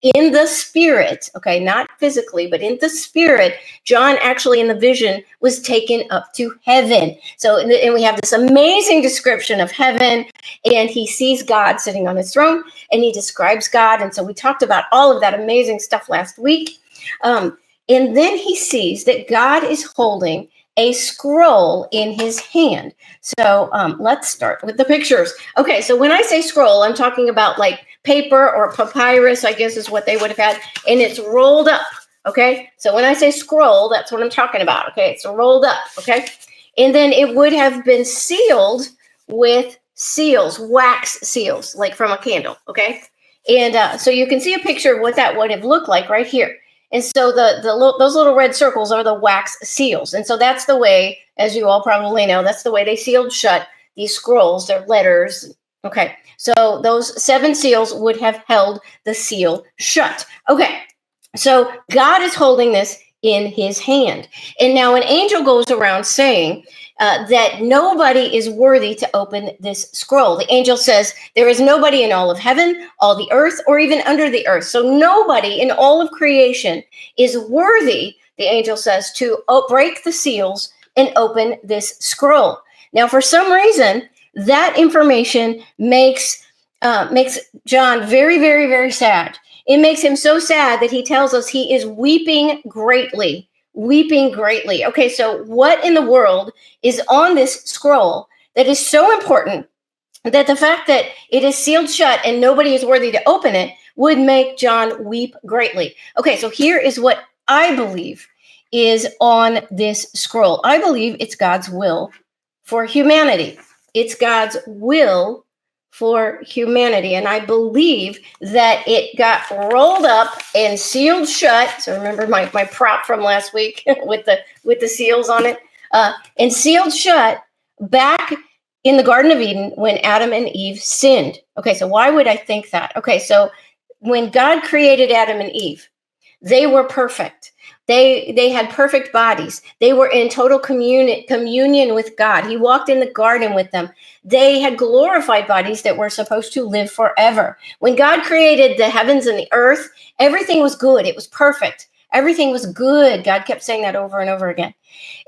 in the spirit, okay, not physically, but in the spirit, John actually in the vision was taken up to heaven. So, and we have this amazing description of heaven, and he sees God sitting on his throne, and he describes God. And so we talked about all of that amazing stuff last week. And then he sees that God is holding a scroll in his hand. So let's start with the pictures. Okay, so when I say scroll, I'm talking about like paper or papyrus, I guess is what they would have had, and it's rolled up. Okay, so when I say scroll, that's what I'm talking about. Okay, it's rolled up. Okay, and then it would have been sealed with seals, wax seals, like from a candle. Okay, and so you can see a picture of what that would have looked like right here. And so those little red circles are the wax seals. And so that's the way, as you all probably know, that's the way they sealed shut these scrolls, their letters. Okay, so those 7 seals would have held the seal shut. Okay, so God is holding this in his hand. And now an angel goes around saying that nobody is worthy to open this scroll. The angel says there is nobody in all of heaven, all the earth, or even under the earth. So nobody in all of creation is worthy, the angel says, to break the seals and open this scroll. Now, for some reason, that information makes John very, very, very sad. It makes him so sad that he tells us he is weeping greatly. Weeping greatly. Okay, so what in the world is on this scroll that is so important that the fact that it is sealed shut and nobody is worthy to open it would make John weep greatly? Okay, so here is what I believe is on this scroll. I believe it's God's will for humanity. It's God's will for humanity. And I believe that it got rolled up and sealed shut. So remember my prop from last week with the seals on it, and sealed shut back in the Garden of Eden when Adam and Eve sinned. Okay, so why would I think that? Okay, so when God created Adam and Eve, they were perfect. They had perfect bodies. They were in total communion with God. He walked in the garden with them. They had glorified bodies that were supposed to live forever. When God created the heavens and the earth, everything was good. It was perfect. Everything was good. God kept saying that over and over again.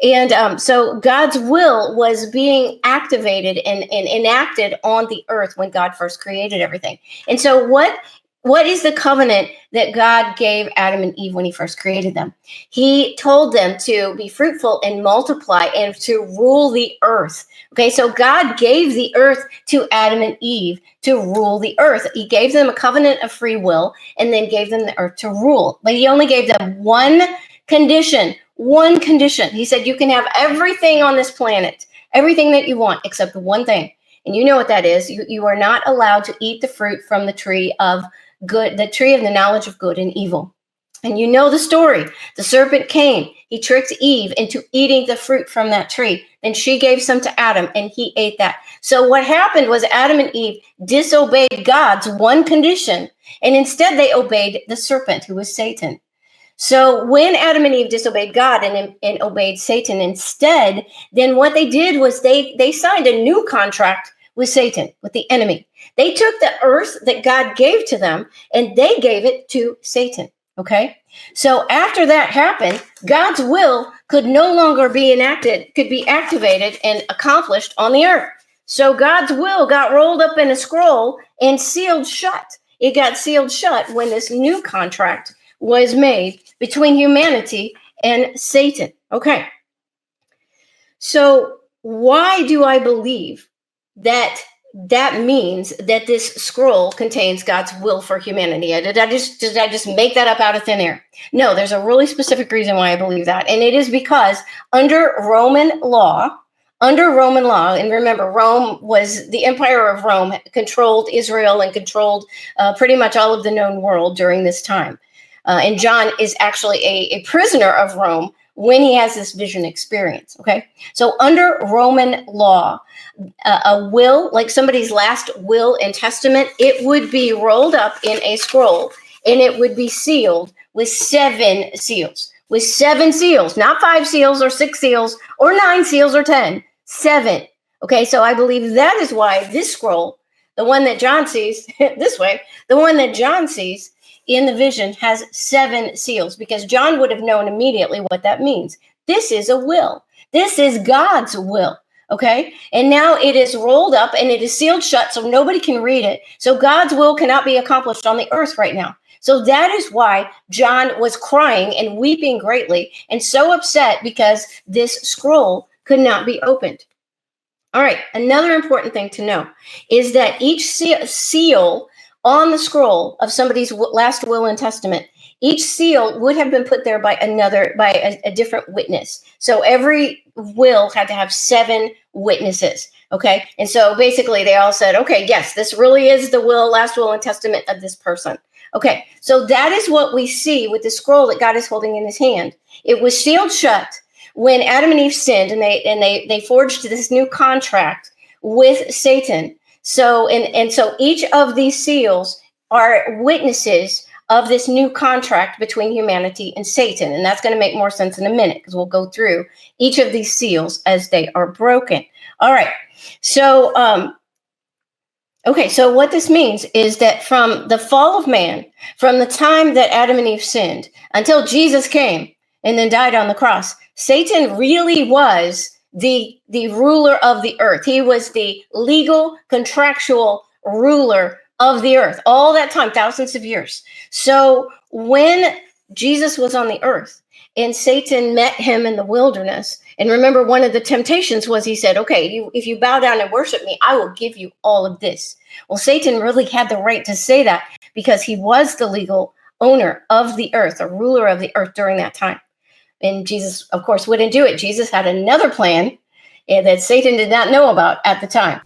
And so God's will was being activated and enacted on the earth when God first created everything. And so what is the covenant that God gave Adam and Eve when he first created them? He told them to be fruitful and multiply and to rule the earth. Okay, so God gave the earth to Adam and Eve to rule the earth. He gave them a covenant of free will and then gave them the earth to rule. But he only gave them one condition. He said, you can have everything on this planet, everything that you want, except one thing. And you know what that is. You are not allowed to eat the fruit from the tree of good, the tree of the knowledge of good and evil. And you know the story. The serpent came. He tricked Eve into eating the fruit from that tree. Then she gave some to Adam and he ate that. So what happened was Adam and Eve disobeyed God's one condition. And instead they obeyed the serpent, who was Satan. So when Adam and Eve disobeyed God and obeyed Satan instead, then what they did was they signed a new contract with Satan, with the enemy. They took the earth that God gave to them and they gave it to Satan. Okay. So after that happened, God's will could no longer be enacted, could be activated and accomplished on the earth. So God's will got rolled up in a scroll and sealed shut. It got sealed shut when this new contract was made between humanity and Satan. Okay. So why do I believe that means that this scroll contains God's will for humanity? Did I just make that up out of thin air? No, there's a really specific reason why I believe that. And it is because under Roman law, and remember, Rome was the Empire of Rome, controlled Israel and controlled pretty much all of the known world during this time. And John is actually a prisoner of Rome when he has this vision experience, okay? So under Roman law, a will, like somebody's last will and testament, it would be rolled up in a scroll and it would be sealed with 7 seals. With 7 seals, not 5 seals or 6 seals or 9 seals or 10, 7. Okay, so I believe that is why this scroll, the one that John sees this way, the one that John sees in the vision has 7 seals, because John would have known immediately what that means. This is a will. This is God's will. Okay. And now it is rolled up and it is sealed shut, so nobody can read it. So God's will cannot be accomplished on the earth right now. So that is why John was crying and weeping greatly and so upset, because this scroll could not be opened. All right. Another important thing to know is that each seal on the scroll of somebody's last will and testament, each seal would have been put there by a different witness. So every will had to have 7 witnesses. Okay. And so basically they all said, okay, yes, this really is the last will and testament of this person. Okay. So that is what we see with the scroll that God is holding in his hand. It was sealed shut when Adam and Eve sinned, and they forged this new contract with Satan. So so each of these seals are witnesses of this new contract between humanity and Satan. And that's going to make more sense in a minute, because we'll go through each of these seals as they are broken. All right. So, so what this means is that from the fall of man, from the time that Adam and Eve sinned until Jesus came and then died on the cross, Satan really was the ruler of the earth. He was the legal, contractual ruler of the earth all that time, thousands of years. So when Jesus was on the earth and Satan met him in the wilderness, and remember, one of the temptations was, he said, okay, if you bow down and worship me, I will give you all of this. Well, Satan really had the right to say that because he was the legal owner of the earth, a ruler of the earth during that time. And Jesus, of course, wouldn't do it. Jesus had another plan that Satan did not know about at the time.